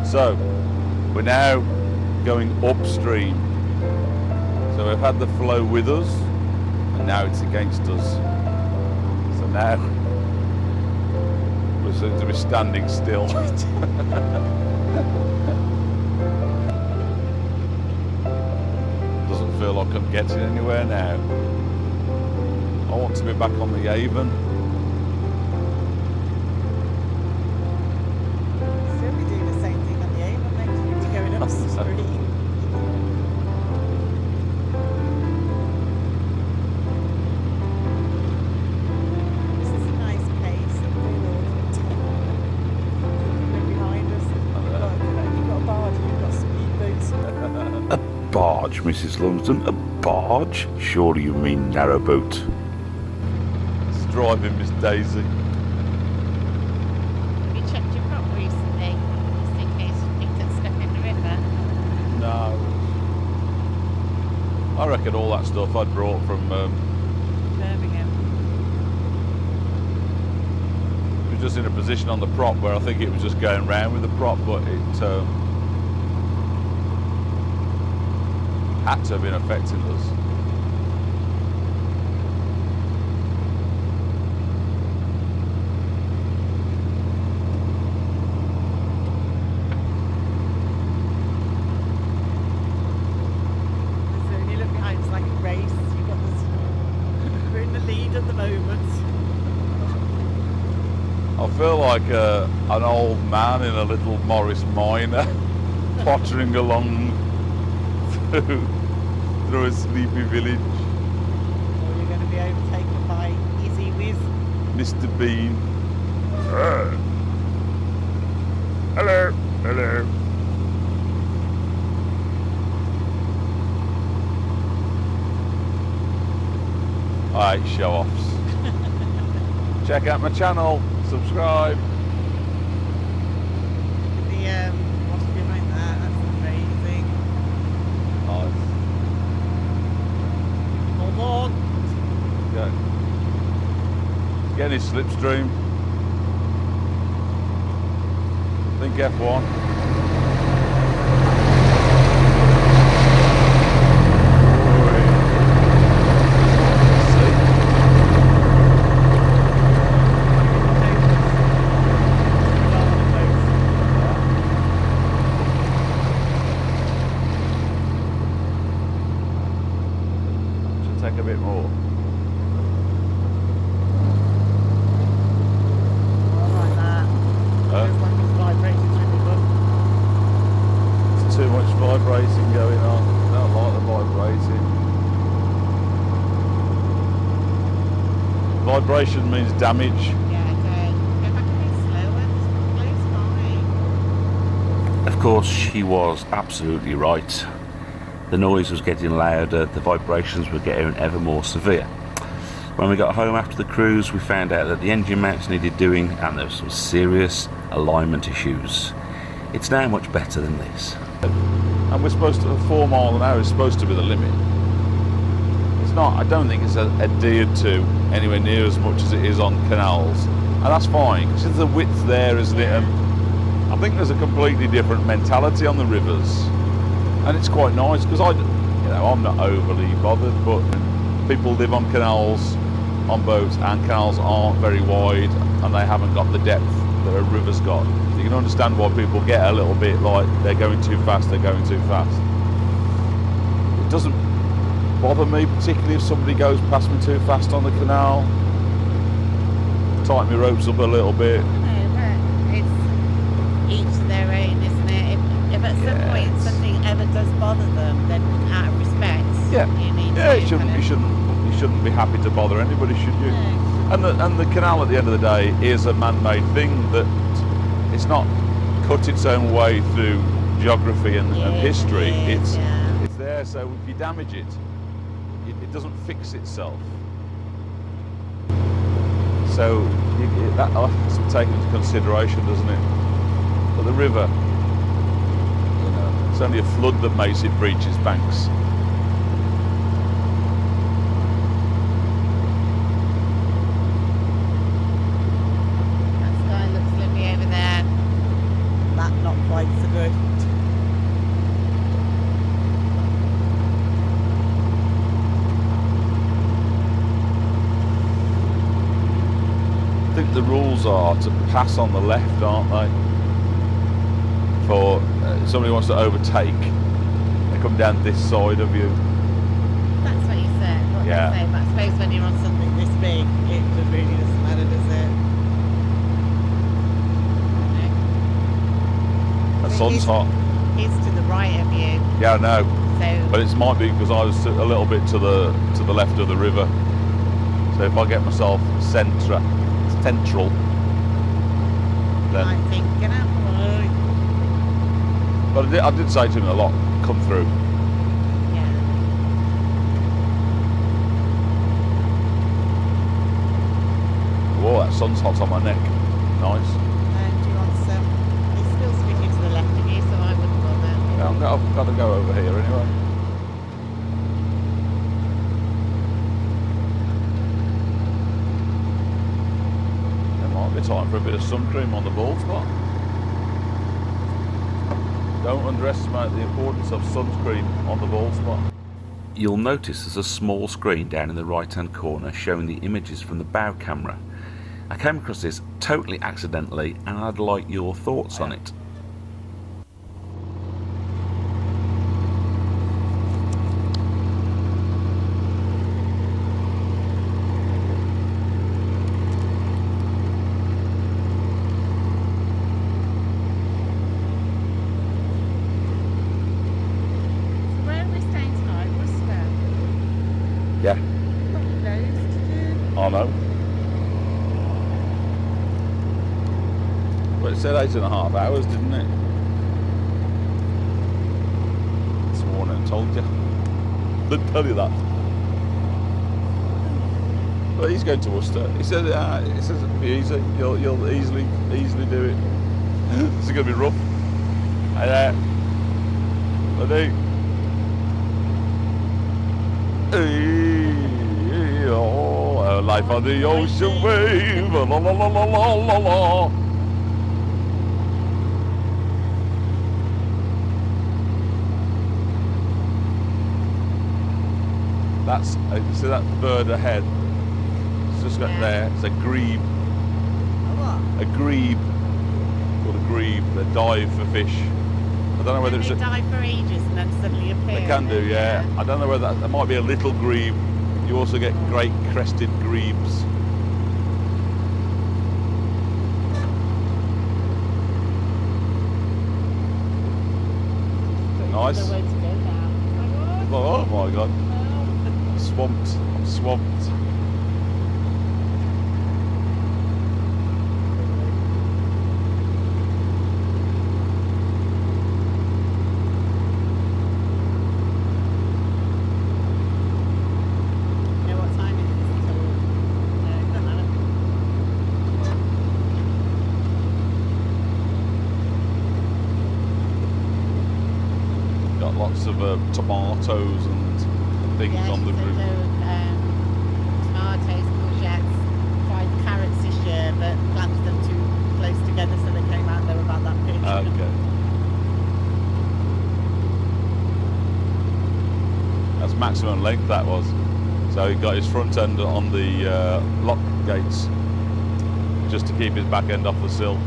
So we're now going upstream. So we've had the flow with us, and now it's against us. So now we're going to be standing still. Doesn't feel like I'm getting anywhere now. I want to be back on the Avon. Still be doing the same thing on the Avon next week, going upstream. This is a nice pace of They're behind us. You've got a barge and you've got speedboats. A barge, Mrs Lumsden? A barge? Surely you mean narrowboat. Driving Miss Daisy. Have you checked your prop recently, just in case you picked up stuff in the river? No. I reckon all that stuff I'd brought from Birmingham. it was just in a position on the prop where I think it was just going round with the prop, but it had to have been affecting us. I feel like an old man in a little Morris Minor pottering along through a sleepy village. Or you're going to be overtaken by Easy Whiz. Mr. Bean. Hello, hello. I hate show-offs. Check out my channel, subscribe. The what's behind that? That's amazing. Nice. Hold on. Okay. Get his slipstream. Think F1. Take a bit more. I like that. Feels like it's vibrating through the book. There's too much vibrating going on. I don't like the vibrating. Vibration means damage. Yeah, okay. Go back a bit slower. Flow's fine. Of course, she was absolutely right. The noise was getting louder, the vibrations were getting ever more severe. When we got home after the cruise, we found out that the engine mounts needed doing and there were some serious alignment issues. It's now much better than this. And we're supposed to, 4 miles an hour is supposed to be the limit. It's not, I don't think it's adhered to anywhere near as much as it is on canals. And that's fine, because the width there, isn't it? And I think there's a completely different mentality on the rivers. And it's quite nice because I'm not overly bothered, but people live on canals, on boats, and canals aren't very wide and they haven't got the depth that a river's got. So you can understand why people get a little bit like they're going too fast, they're going too fast. It doesn't bother me particularly if somebody goes past me too fast on the canal. Tighten my ropes up a little bit. No, but it's each to their own, isn't it? If at some point something ever does bother them, then out of respect, you need to you shouldn't be happy to bother anybody, should you? No. And the canal at the end of the day is a man-made thing that it's not cut its own way through geography and history. It's there, so if you damage it, it doesn't fix itself. So that has to be taken into consideration, doesn't it? But the river, it's only a flood that makes it breach its banks. That sky looks lovely over there. That not quite so good. I think the rules are to pass on the left, aren't they? For if somebody wants to overtake, they come down this side of you. That's what you said. What Yeah. they say, but I suppose when you're on something this big, It really doesn't matter, does it? The sun's hot. it's to the right of you. Yeah, I know. So But it might be because I was a little bit to the left of the river. So if I get myself central, then. I'm thinking out the way. But I did say to him a lot, come through. Yeah. Whoa, that sun's hot on my neck. Nice. And do you want some? It's still switching to the left of you, so I wouldn't bother. Yeah, I've got to go over here anyway. There might be time for a bit of sun cream on the bald spot. Don't underestimate the importance of sunscreen on the bald spot. You'll notice there's a small screen down in the right hand corner showing the images from the bow camera. I came across this totally accidentally and I'd like your thoughts on it. Where are we staying tonight? Worcester. Yeah, Got loads to do. I know. But it said 8.5 hours, didn't it? This morning, I told you. Didn't tell you that. But he's going to Worcester. He said it'll be easy. You'll easily do it. It's going to be rough. I do. Oh, life on the ocean wave. La la la la la la la. That's see that bird ahead. It's just got Yeah. there. It's a grebe. What? A grebe. Called a grebe. They dive for fish. I don't know whether it's They a. die for ages and then suddenly appear. They can do, yeah. I don't know whether there might be a little grebe. You also get great crested grebes. Nice. Another way to go now. Oh my god. Oh. I'm swamped. I'm swamped. You know what time it is? No, it doesn't matter. Got lots of tomatoes and things Yeah, on the so roof. tomatoes, courgettes, tried carrots this year, but planted them too close together, so they came out. They were about that big. Okay. That's maximum length that was. So he got his front end on the lock gates just to keep his back end off the sill.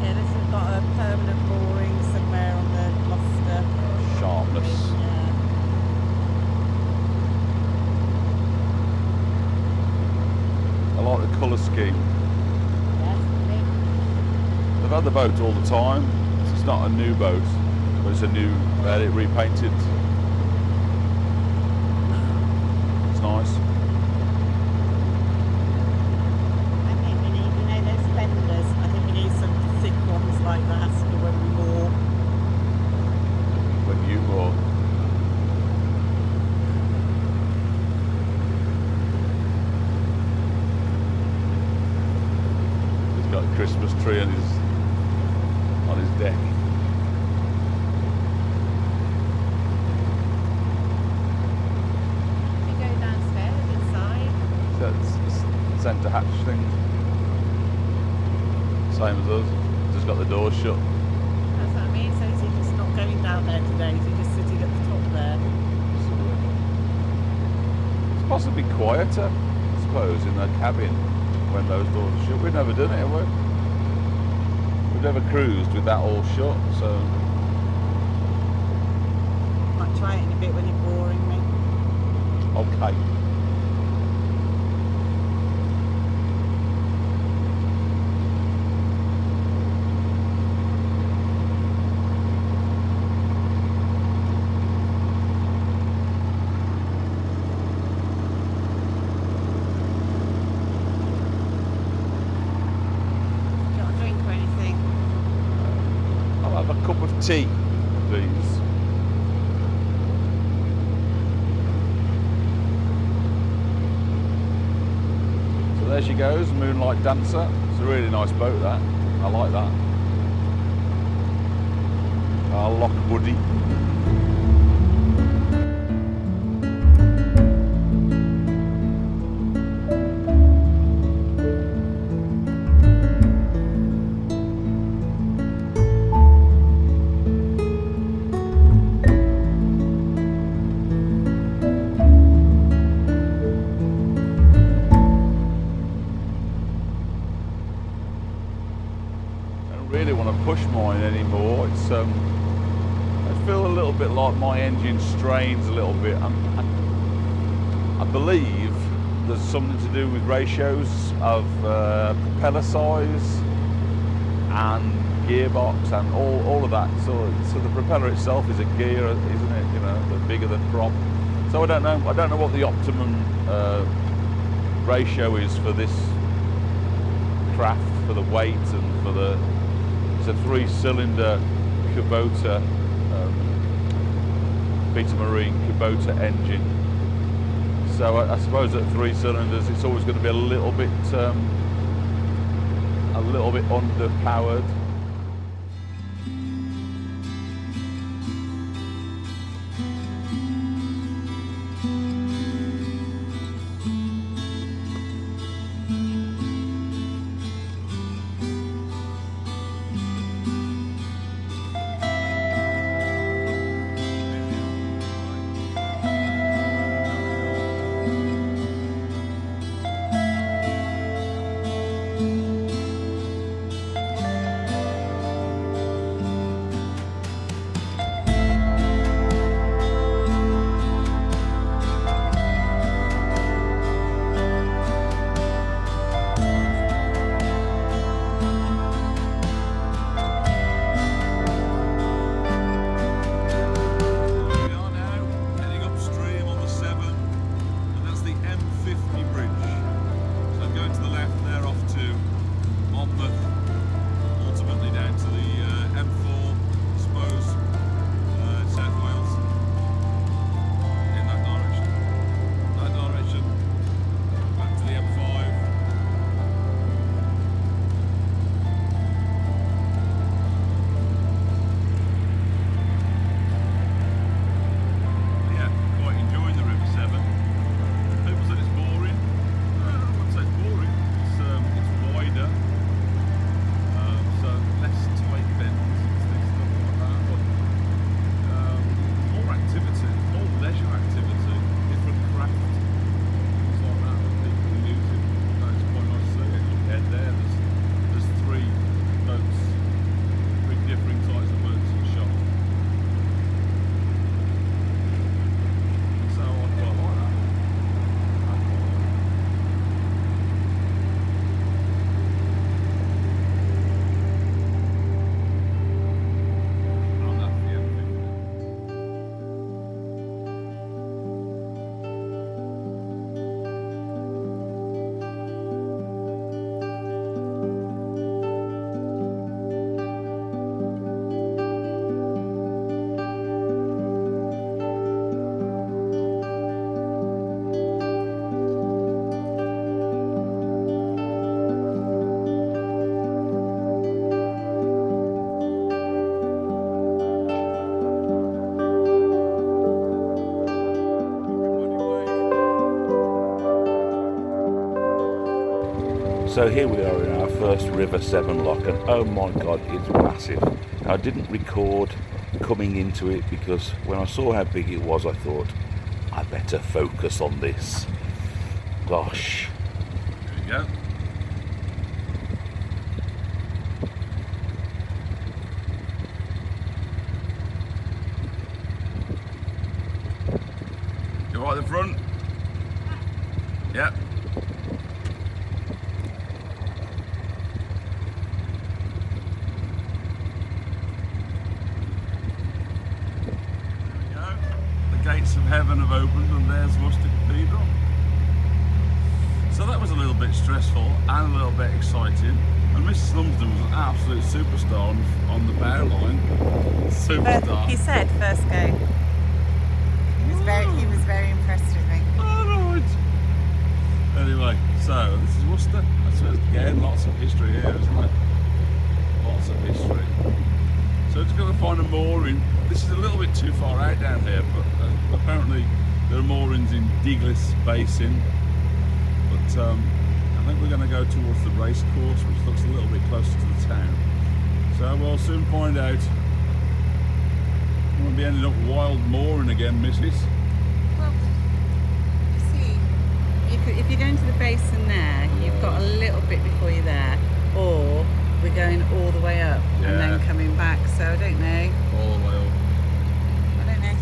Yeah, this has got a permanent mooring somewhere on the Gloucester. Sharpness. Yeah. I like the colour scheme. They've had the boat all the time. It's not a new boat, but it's a new, they had it repainted. It's nice. I think we need, you know, those fenders. I think we need some thick ones like that for when we moor. When you bought. He's got a Christmas tree on his deck. You go downstairs inside. That's centre hatch thing. same as us. Just got the doors shut. That's what I mean. So is he just not going down there today? Is he just sitting at the top there? It's possibly quieter, I suppose, in the cabin when those doors are shut. We've never done it, have we? We've never cruised with that all shut, so... Might try it in a bit when you're boring me. Okay. Got a drink or anything? I'll have a cup of tea, please. So there she goes, Moonlight Dancer. It's a really nice boat, that. I like that. Our lock buddy. Really want to push mine anymore. It's I feel a little bit like my engine strains a little bit. I believe there's something to do with ratios of propeller size and gearbox and all of that. So the propeller itself is a gear, isn't it? You know, the bigger the prop. So I don't know what the optimum ratio is for this craft, for the weight and for the. It's a 3-cylinder Kubota, Beta Marine Kubota engine. So I suppose at 3 cylinders, it's always going to be a little bit underpowered. So here we are in our first River Severn lock, and oh my god, it's massive. Now, I didn't record coming into it because when I saw how big it was, I thought, I better focus on this. Gosh. Here we go. You're right at the front? Yep. Gates of heaven have opened, and there's Worcester Cathedral. So that was a little bit stressful and a little bit exciting. And Mrs Lumsden was an absolute superstar on the bow line. Superstar. He said first go. He was very impressed with me. Alright. Anyway, so this is Worcester. That's again, lots of history here, isn't it? Lots of history. So just going to find a mooring. This is a little bit too far out down here, but apparently there are moorings in Diglis Basin. But I think we're going to go towards the race course, which looks a little bit closer to the town. So we'll soon find out. We'll be ending up wild mooring again, missus. Well, you see, if you're going to the basin there, you've got a little bit before you're there, or we're going all the way up and then coming back. So I don't know. All the way up. I don't know.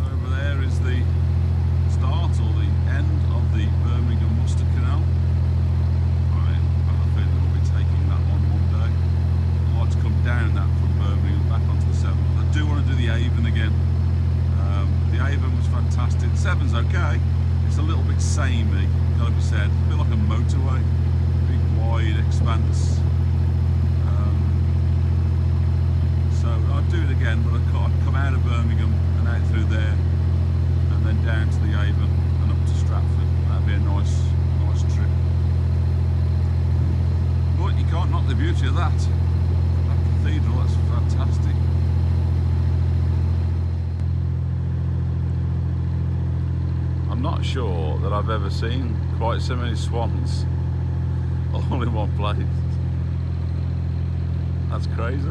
Over there is the start or the end of the Birmingham Worcester Canal. Right, I have a feeling we'll be taking that one day. I'd like to come down that from Birmingham back onto the Severn. I do want to do the Avon again. The Avon was fantastic. The Severn's okay. It's a little bit samey, gotta be said. A bit like a motorway. Big wide expanse. So I'd do it again, but I'd come out of Birmingham and out through there, and then down to the Avon and up to Stratford. That'd be a nice trip. But you can't knock the beauty of that. That cathedral, that's fantastic. I'm not sure that I've ever seen quite so many swans all in one place. That's crazy.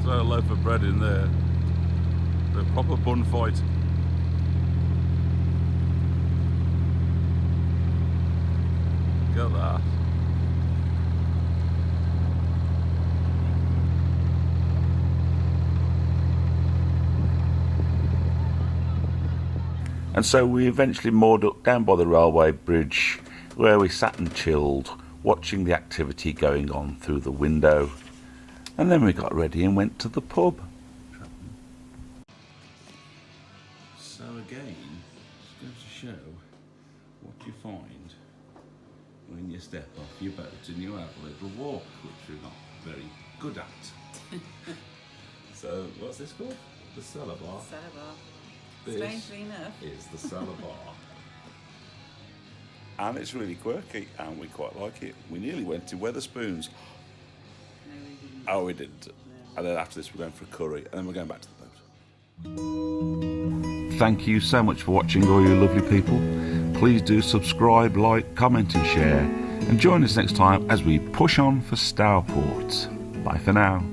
Throw a loaf of bread in there. A proper bun fight. Look at that. And so we eventually moored up down by the railway bridge, where we sat and chilled, watching the activity going on through the window. And then we got ready and went to the pub. So again, just goes to show what you find when you step off your boat and you have a little walk, which we're not very good at. So what's this called? The cellar bar. Cellar bar. This Strangely enough. is the cellar bar. And it's really quirky, and we quite like it. We nearly went to Wetherspoons. No, we didn't. Oh, we didn't. And then after this, we're going for a curry, and then we're going back to the boat. Thank you so much for watching, all you lovely people. Please do subscribe, like, comment, and share. And join us next time as we push on for Stourport. Bye for now.